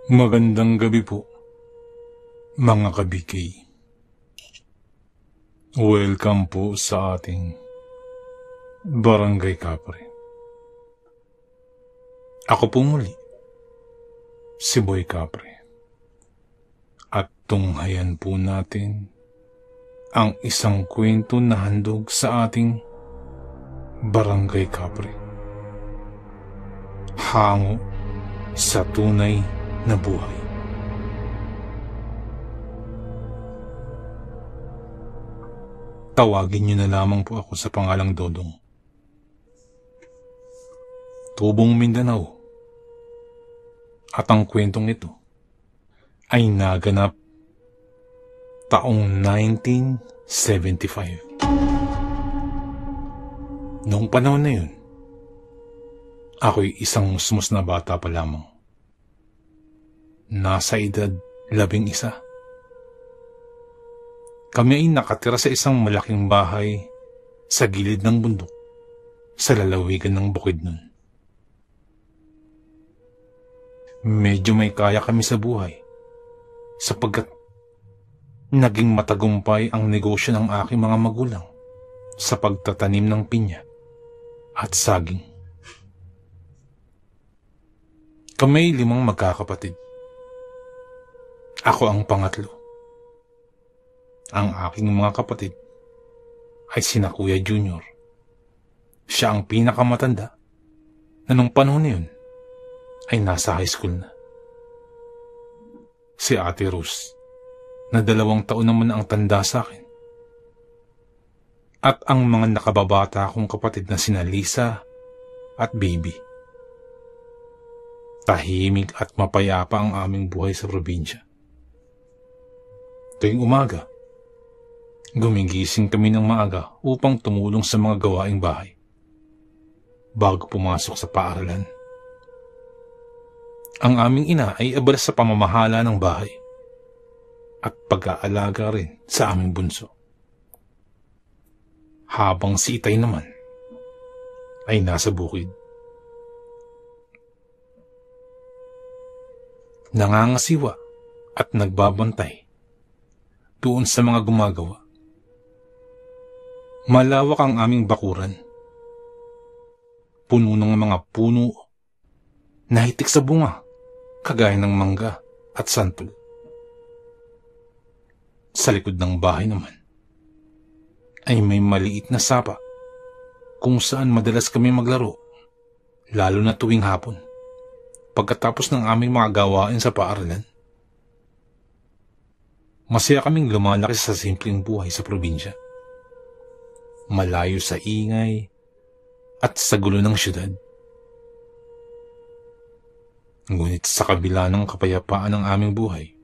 Magandang gabi po, mga kabikay. Welcome po sa ating Barangay Kapre. Ako po muli, si Boy Kapre. At tunghayan po natin ang isang kwento na handog sa ating Barangay Kapre. Hango sa tunay na buhay. Tawagin niyo na lamang po ako sa pangalang Dodong. Tubong Mindanao. At ang kwentong ito ay naganap taong 1975. Noong panahon na yun, ako'y isang musmus na bata pa lamang. Nasa edad 11. Kami ay nakatira sa isang malaking bahay sa gilid ng bundok sa lalawigan ng Bukidnon. Medyo may kaya kami sa buhay sapagkat naging matagumpay ang negosyo ng aking mga magulang sa pagtatanim ng pinya at saging. Kami 5 magkakapatid. Ako ang pangatlo. Ang aking mga kapatid ay sina Kuya Junior. Siya ang pinakamatanda na nung panahon na yun ay nasa high school na. Si Ate Rose na 2 taon naman ang tanda sa akin. At ang mga nakababata kong kapatid na sina Lisa at Baby. Tahimik at mapayapa ang aming buhay sa probinsya. Tuwing umaga, gumigising kami ng maaga upang tumulong sa mga gawaing bahay bago pumasok sa paaralan. Ang aming ina ay abala sa pamamahala ng bahay at pag-aalaga rin sa aming bunso. Habang si Itay naman ay nasa bukid. Nangangasiwa at nagbabantay doon sa mga gumagawa. Malawak ang aming bakuran. Puno ng mga puno na hitik sa bunga, kagaya ng mangga at santol. Sa likod ng bahay naman ay may maliit na sapa kung saan madalas kami maglaro, lalo na tuwing hapon, pagkatapos ng aming mga gawain sa paaralan. Masaya kaming lumalaki sa simpleng buhay sa probinsya. Malayo sa ingay at sa gulo ng syudad. Ngunit sa kabila ng kapayapaan ng aming buhay,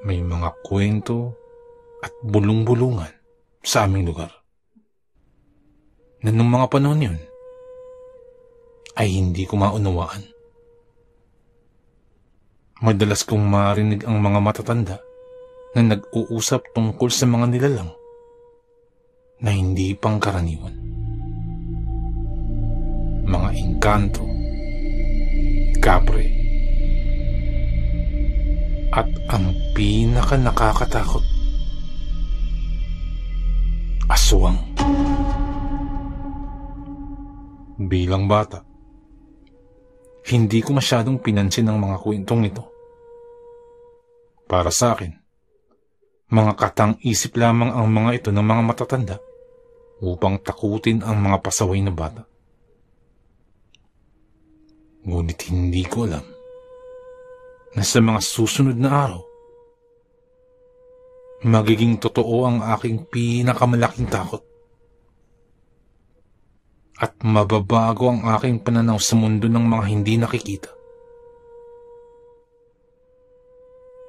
may mga kwento at bulong-bulungan sa aming lugar na nung mga panahon yun ay hindi ko maunawaan. Madalas kong marinig ang mga matatanda na nag-uusap tungkol sa mga nilalang na hindi pangkaraniwan. Mga engkanto, kapre, at ang pinaka nakakatakot, aswang. Bilang bata, hindi ko masyadong pinansin ang mga kwentong ito. Para sa akin, mga katang-isip lamang ang mga ito ng mga matatanda upang takutin ang mga pasaway na bata. Ngunit hindi ko alam na sa mga susunod na araw, magiging totoo ang aking pinakamalaking takot. At mababago ang aking pananaw sa mundo ng mga hindi nakikita.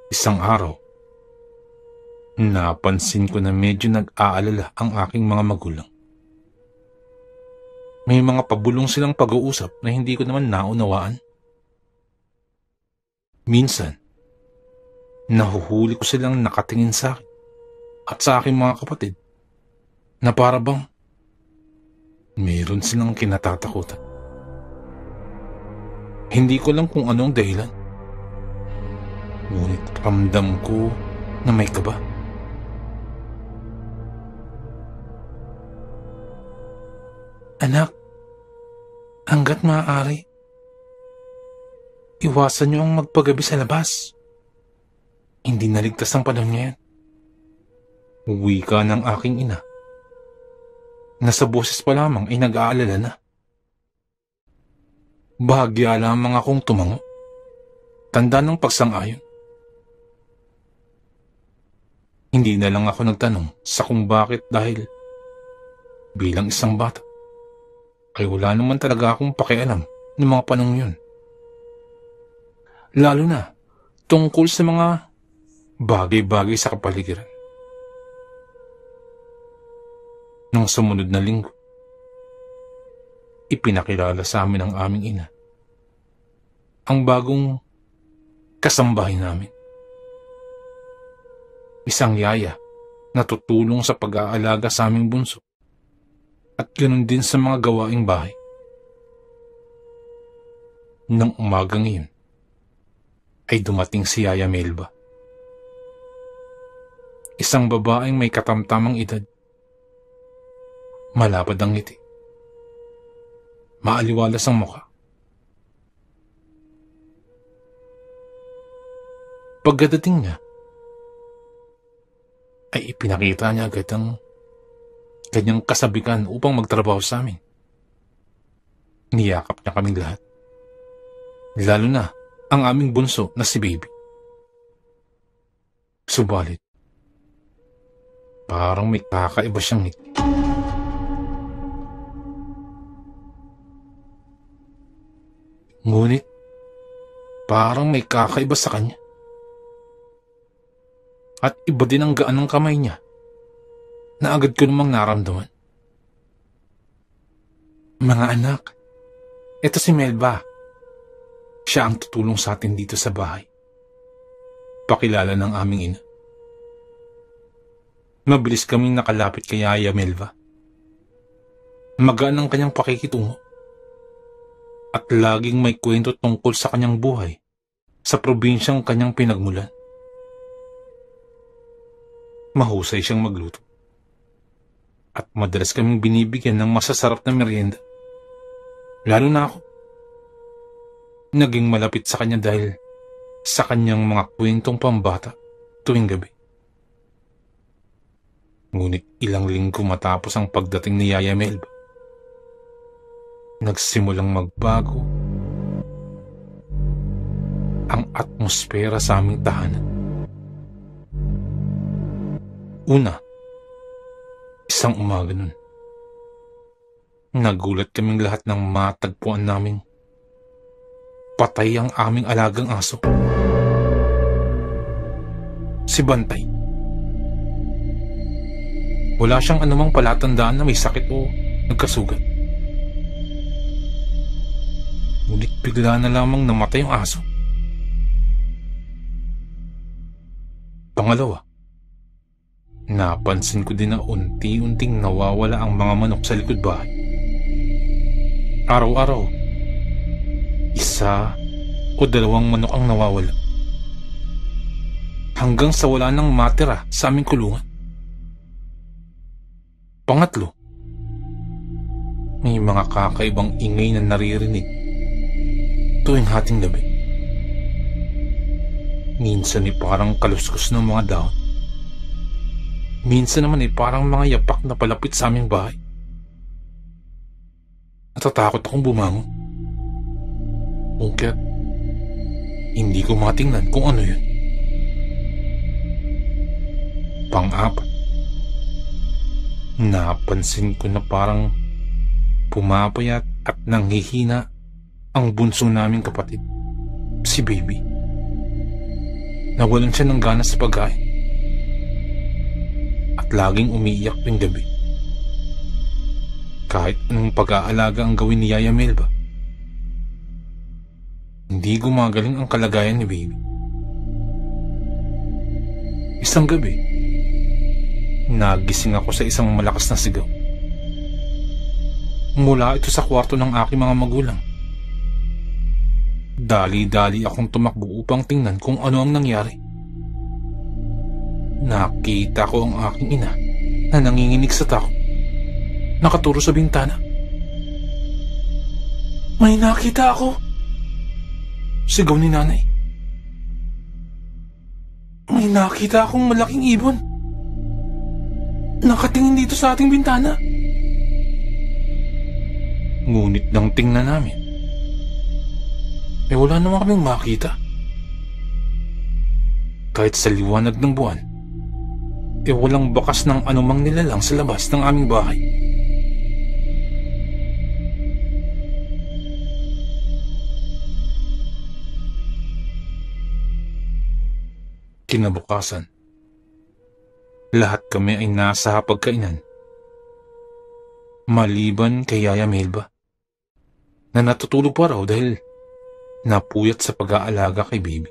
Isang araw, napansin ko na medyo nag-aalala ang aking mga magulang. May mga pabulong silang pag-uusap na hindi ko naman naunawaan. Minsan, nahuhuli ko silang nakatingin sa akin at sa aking mga kapatid na para bang meron silang kinatatakutan. Hindi ko lang kung anong dahilan. Ngunit ramdam ko na may kaba. Anak, hanggat maaari, iwasan niyo ang magpagabi sa labas. Hindi naligtas ang panahon ngayon. Wika ng aking ina. Nasa boses pa lamang ay nag-aalala na. Bahagya lamang akong tumango. Tanda ng pagsang-ayon. Hindi na lang ako nagtanong sa kung bakit dahil bilang isang bata ay wala naman talaga akong pakialam ng mga panahon yun. Lalo na tungkol sa mga bagay-bagay sa kapaligiran. Nang sumunod na linggo, ipinakilala sa amin ng aming ina ang bagong kasambahay namin. Isang yaya na tutulong sa pag-aalaga sa aming bunso at ganoon din sa mga gawaing bahay. Nang umagang iyon, ay dumating si Yaya Melba. Isang babaeng may katamtamang edad. Malapad ang ngiti. Maaliwalas ang mukha. Pagkadating niya, ay ipinakita niya agad ang kanyang kasabikan upang magtrabaho sa amin. Niyakap niya kaming lahat. Lalo na ang aming bunso na si Baby. Subalit, parang may kakaiba siyang ngiti. Ngunit, parang may kakaiba sa kanya. At iba din ang gaan ng kamay niya na agad ko namang naramdaman. Mga anak, ito si Melba. Siya ang tutulong sa atin dito sa bahay. Pakilala ng aming ina. Mabilis kaming nakalapit kay Yaya Melba. Magaan ang kanyang pakikitungo. At laging may kwento tungkol sa kanyang buhay sa probinsyang kanyang pinagmulan. Mahusay siyang magluto. At madalas kaming binibigyan ng masasarap na merienda. Lalo na ako. Naging malapit sa kanya dahil sa kanyang mga kwentong pambata tuwing gabi. Ngunit ilang linggo matapos ang pagdating ni Yaya Melba, nagsimulang magbago ang atmosfera sa aming tahanan. Una, isang umaga nun, nagulat kaming lahat nang matagpuan naming patay ang aming alagang aso. Si Bantay. Wala siyang anumang palatandaan na may sakit o nagkasugat. Ngunit bigla na lamang namatay ang aso. Pangalawa, napansin ko din na unti-unting nawawala ang mga manok sa likod bahay. Araw-araw, isa o dalawang manok ang nawawala. Hanggang sa wala nang matira sa aming kulungan. Pangatlo, may mga kakaibang ingay na naririnig tuwing hating gabi. Minsan ay parang kaluskos ng mga dahon. Minsan naman ay parang mga yapak na palapit sa aming bahay. Natatakot akong bumangon. Kaya't hindi ko matingnan kung ano yun. Pang-apat, napansin ko na parang pumapayat at nanghihina ang bunso naming kapatid, si Baby. Nawalan siya ng gana sa pagkain at laging umiiyak tuwing gabi. Kahit anong pag-aalaga ang gawin ni Yaya Melba, hindi gumagaling ang kalagayan ni Baby. Isang gabi, nagising ako sa isang malakas na sigaw. Mula ito sa kwarto ng aking mga magulang. Dali-dali akong tumakbo upang tingnan kung ano ang nangyari. Nakita ko ang aking ina na nanginginig sa takot, nakaturo sa bintana. "May nakita ako!" sigaw ni nanay. "May nakita akong malaking ibon. Nakatingin dito sa ating bintana." Ngunit nang tingnan namin, wala naman kaming makita. Kahit sa liwanag ng buwan, walang bakas ng anumang nilalang sa labas ng aming bahay. Kinabukasan, lahat kami ay nasa hapagkainan. Maliban kay Yaya Melba, na natutulog pa raw dahil napuyat sa pag-aalaga kay Baby.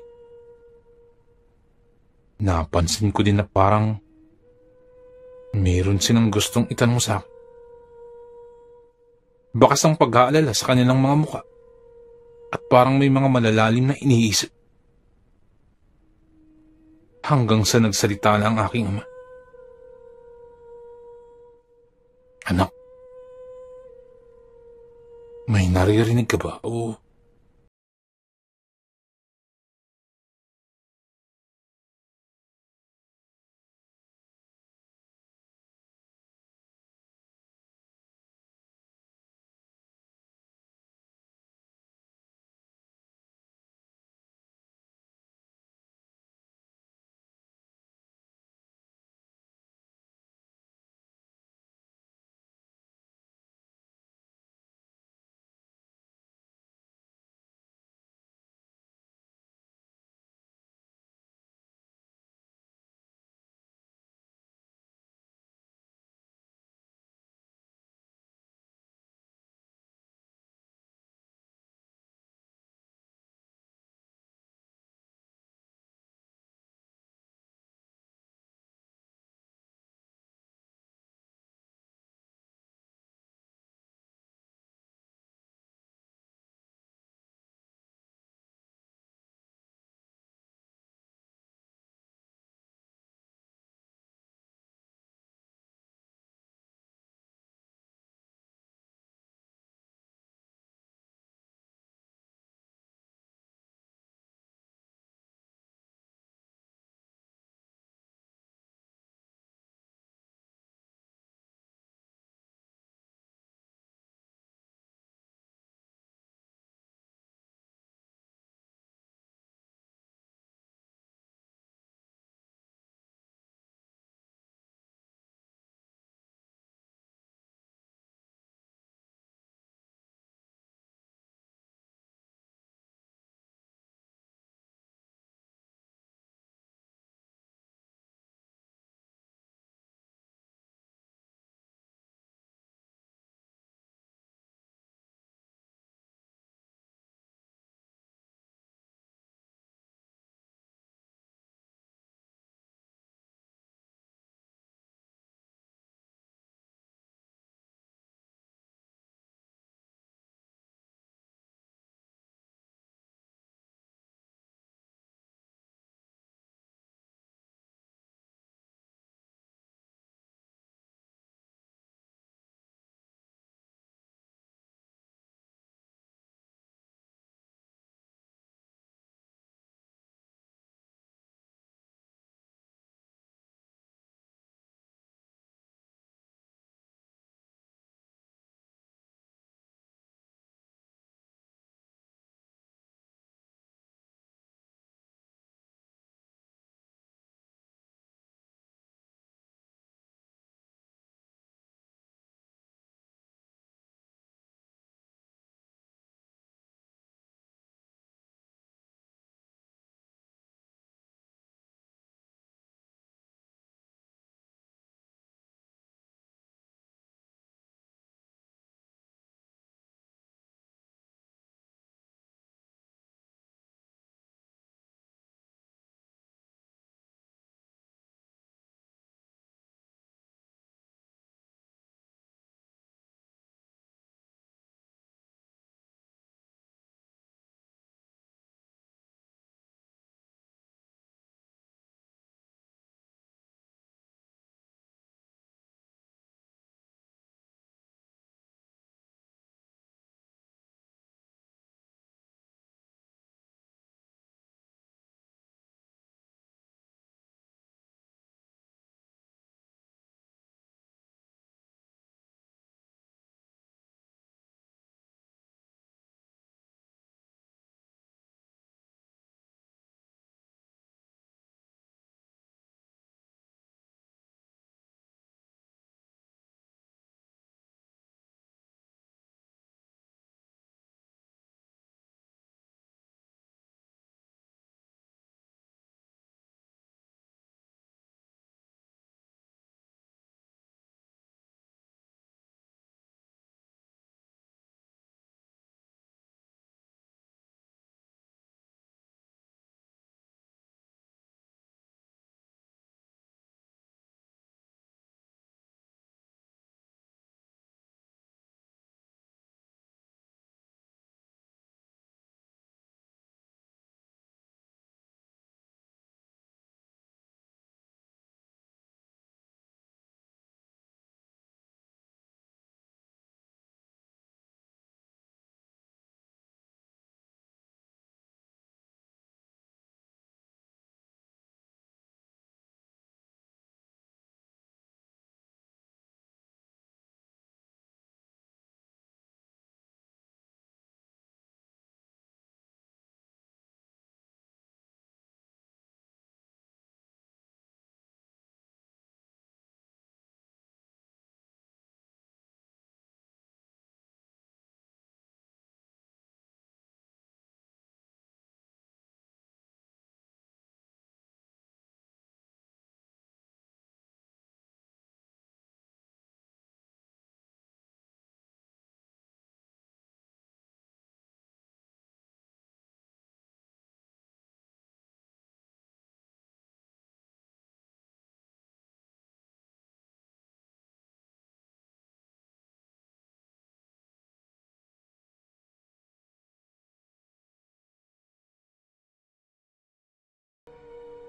Napansin ko din na parang meron silang gustong itanong sa akin. Bakas ang pag-aalala sa kanilang mga muka at parang may mga malalalim na iniisip. Hanggang sa nagsalita na ang aking ama. "Anak, may naririnig ka ba o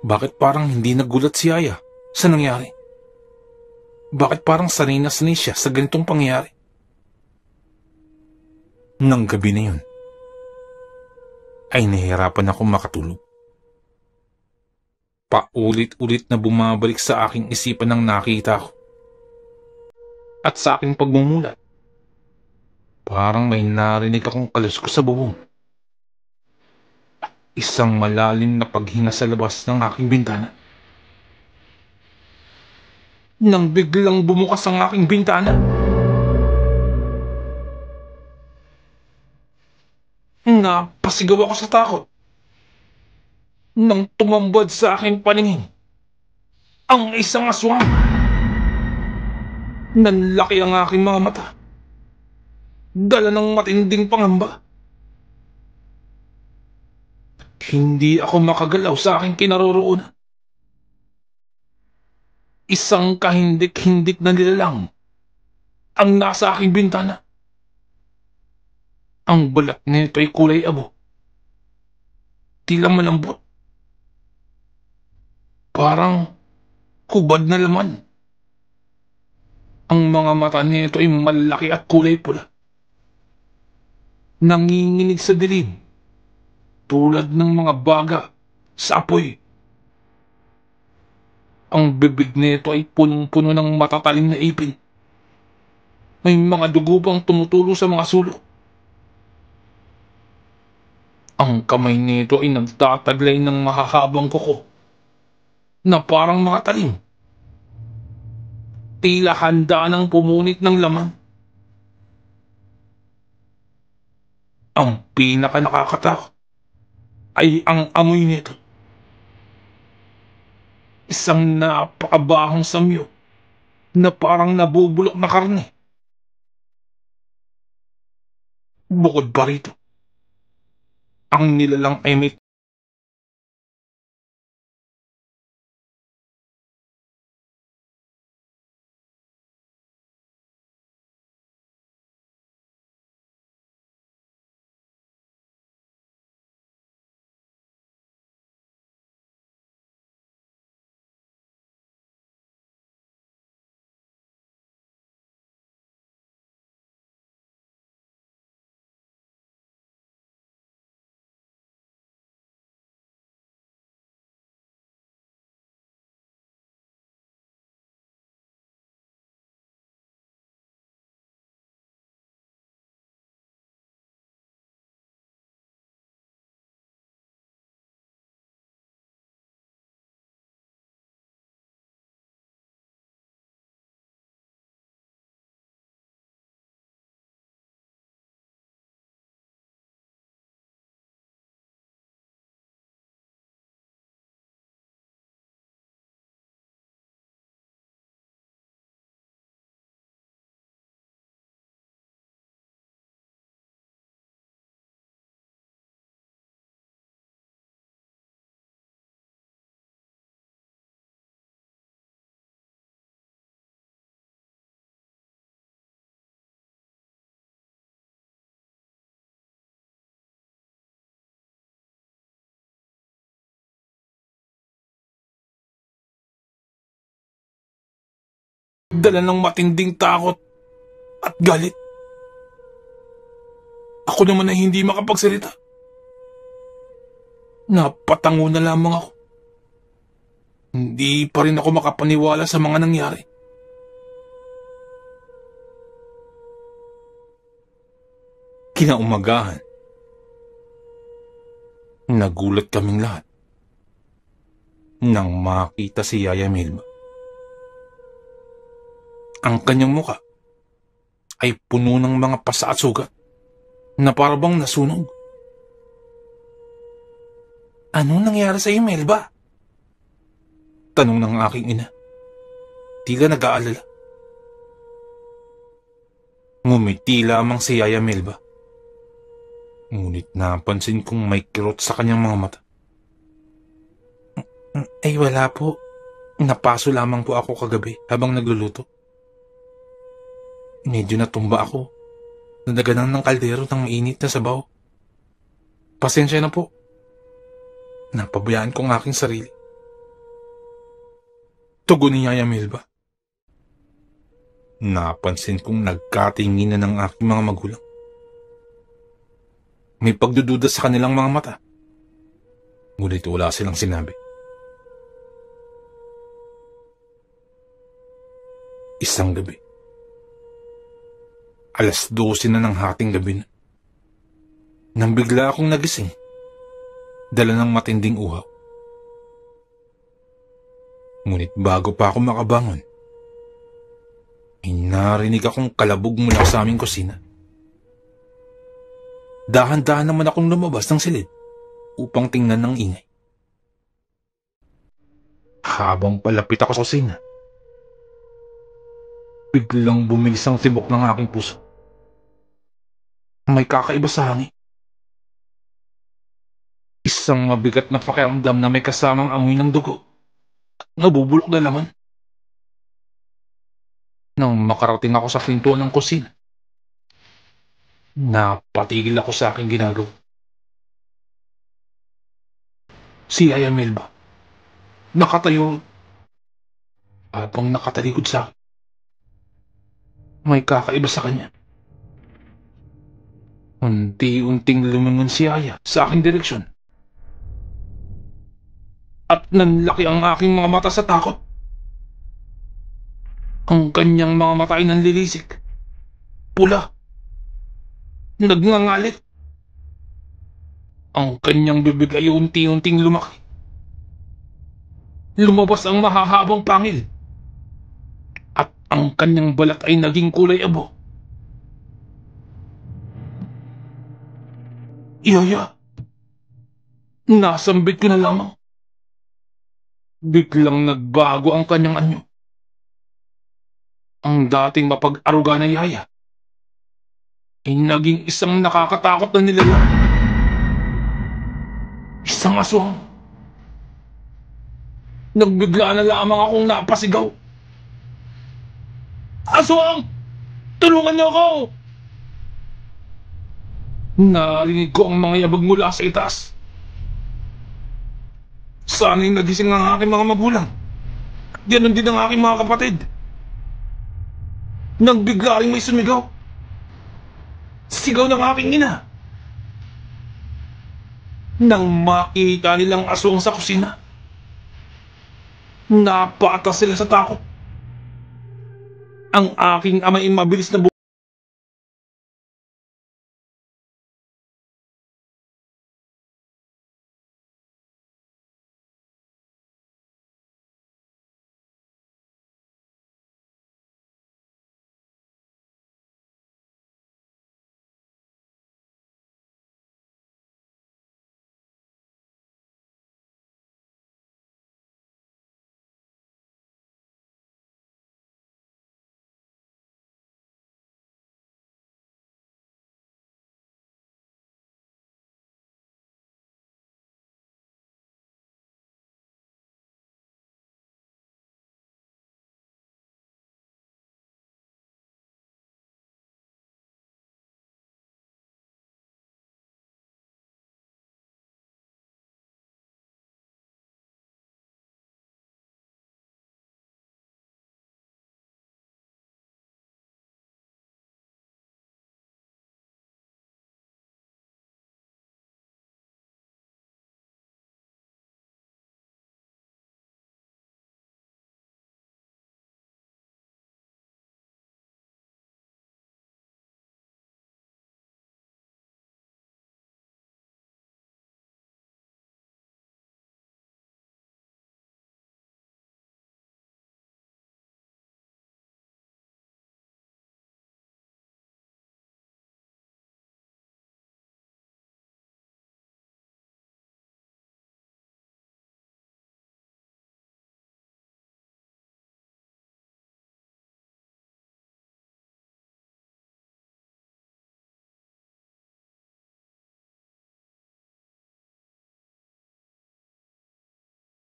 Bakit parang hindi nagulat si Yaya sa nangyari? Bakit parang sanay na sanay siya sa ganitong pangyayari? Nang gabi na yun, ay nahihirapan ako makatulog. Paulit-ulit na bumabalik sa aking isipan ang nakita ko. At sa aking pagmumulat, parang may narinig akong kaluskos sa bubong. Isang malalim na paghinga sa labas ng aking bintana. Nang biglang bumukas ang aking bintana, napasigaw ako sa takot. Nang tumambad sa aking paningin, ang isang aswang. Nanlaki ang aking mga mata. Dala ng matinding pangamba. Hindi ako makagalaw sa aking kinaroroonan. Isang kahindik-hindik na nilalang ang nasa aking bintana. Ang balat nito ay kulay abo. Tila malambot. Parang hubad na laman. Ang mga mata nito ay malaki at kulay pula. Nanginginig sa dilim, tulad ng mga baga sa apoy. Ang bibig nito ay punong-puno ng matatalim na ipin. May mga dugo pang tumutulo sa mga sulok. Ang kamay nito ay nagtataglay ng mahahabang kuko na parang mga talim. Tila handa ng pumunit ng laman. Ang pinaka nakakatakot ay ang amoy nito. Isang napakabahong samyo na parang nabubulok na karne. Bukod pa rito, ang nilalang ay may dala ng matinding takot at galit. Ako naman ay hindi makapagsalita. Napatango na lamang ako. Hindi pa rin ako makapaniwala sa mga nangyari. Kinaumagahan, nagulat kaming lahat nang makita si Yaya Melba. Ang kanyang muka ay puno ng mga pasa at sugat na parabang nasunog. Anong nangyari sa iyo, Melba? Tanong ng aking ina. Tila nag-aalala. Ngumiti lamang si Yaya Melba. Ngunit napansin kong may kirot sa kanyang mga mata. Ay wala po. Napaso lamang po ako kagabi habang nagluluto. Medyo natumba ako. Nadaganan ng kaldero ng mainit na sabaw. Pasensya na po. Napabayaan ko ang aking sarili. Tugon ni Yaya Melba. Napansin kong nagkatinginan ng aking mga magulang. May pagdududa sa kanilang mga mata. Ngunit wala silang sinabi. Isang gabi. 12:00 na ng hating gabi na. Nang bigla akong nagising, dala ng matinding uhaw. Ngunit bago pa ako makabangon, ay narinig akong kalabog mula sa aming kusina. Dahan-dahan naman akong lumabas ng silid upang tingnan ng ingay. Habang palapit ako sa kusina, biglang bumilis ang tibok ng aking puso. May kakaiba sa hangin. Isang mabigat na pakiramdam na may kasamang amoy ng dugo. Nabubulok na laman. Nang makarating ako sa pintuan ng kusina, napatigil ako sa aking ginagawa. Si Aya Melba, nakatayo habang nakatalikod sa akin. May kakaiba sa kanya. Unti-unting lumingon si Aya sa aking direksyon. At nanlaki ang aking mga mata sa takot. Ang kanyang mga mata ay nanlilisik. Pula. Nagngangalit. Ang kanyang bibig ay unti-unting lumaki. Lumabas ang mahahabang pangil. At ang kanyang balat ay naging kulay abo. Yaya, nasambit ko na lamang. Biglang nagbago ang kanyang anyo. Ang dating mapag-aruga na Yaya ay naging isang nakakatakot na nilalang. Isang aswang. Nagbigla na lamang akong napasigaw. Aswang! Tulungan niyo ako! Narinig ko ang mga yabag mula sa itaas. Sana'y nagising ang aking mga magulang. Ganon din ang aking mga kapatid. Nang bigla rin may sumigaw. Sigaw ng aking ina. Nang makita nilang aswang sa kusina, napatas sila sa takot. Ang aking ama ay mabilis na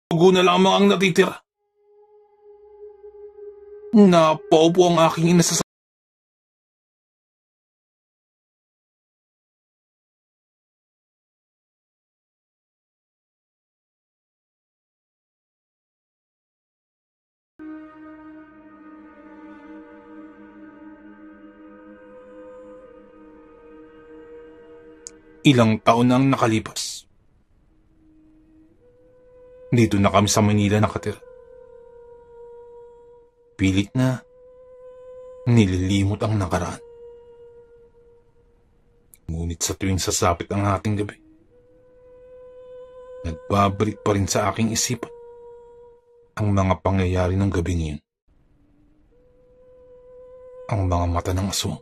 dugo na lamang ang natitira. Napaupo ang aking ina sa Ilang taon na ang nakalipas. Dito na kami sa Manila nakatira. Pilit na nililimot ang nakaraan. Ngunit sa tuwing sasapit ang ating gabi, nagbabalik pa rin sa aking isipan ang mga pangyayari ng gabi ngayon. Ang mga mata ng aswang,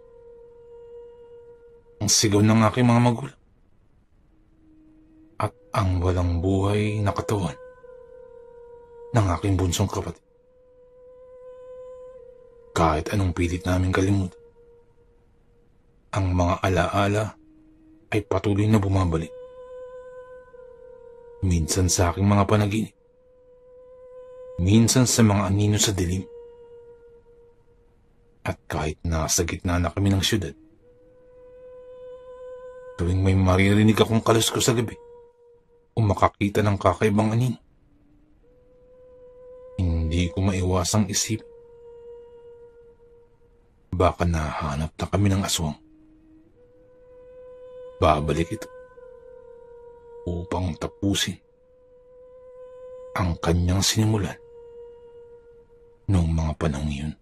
ang sigaw ng aking mga magulang, at ang walang buhay na katawan ng aking bunsong kapatid. Kahit anong pilit namin kalimutan, ang mga alaala ay patuloy na bumabalik. Minsan sa aking mga panaginip, minsan sa mga anino sa dilim. At kahit nasa gitna na kami ng syudad, tuwing may maririnig akong kaluskos sa gabi o makakita ng kakaibang anino, hindi ko maiwasang isip, baka nahanap na kami ng aswang. Babalik ito upang tapusin ang kanyang sinimulan noong mga panahong iyon.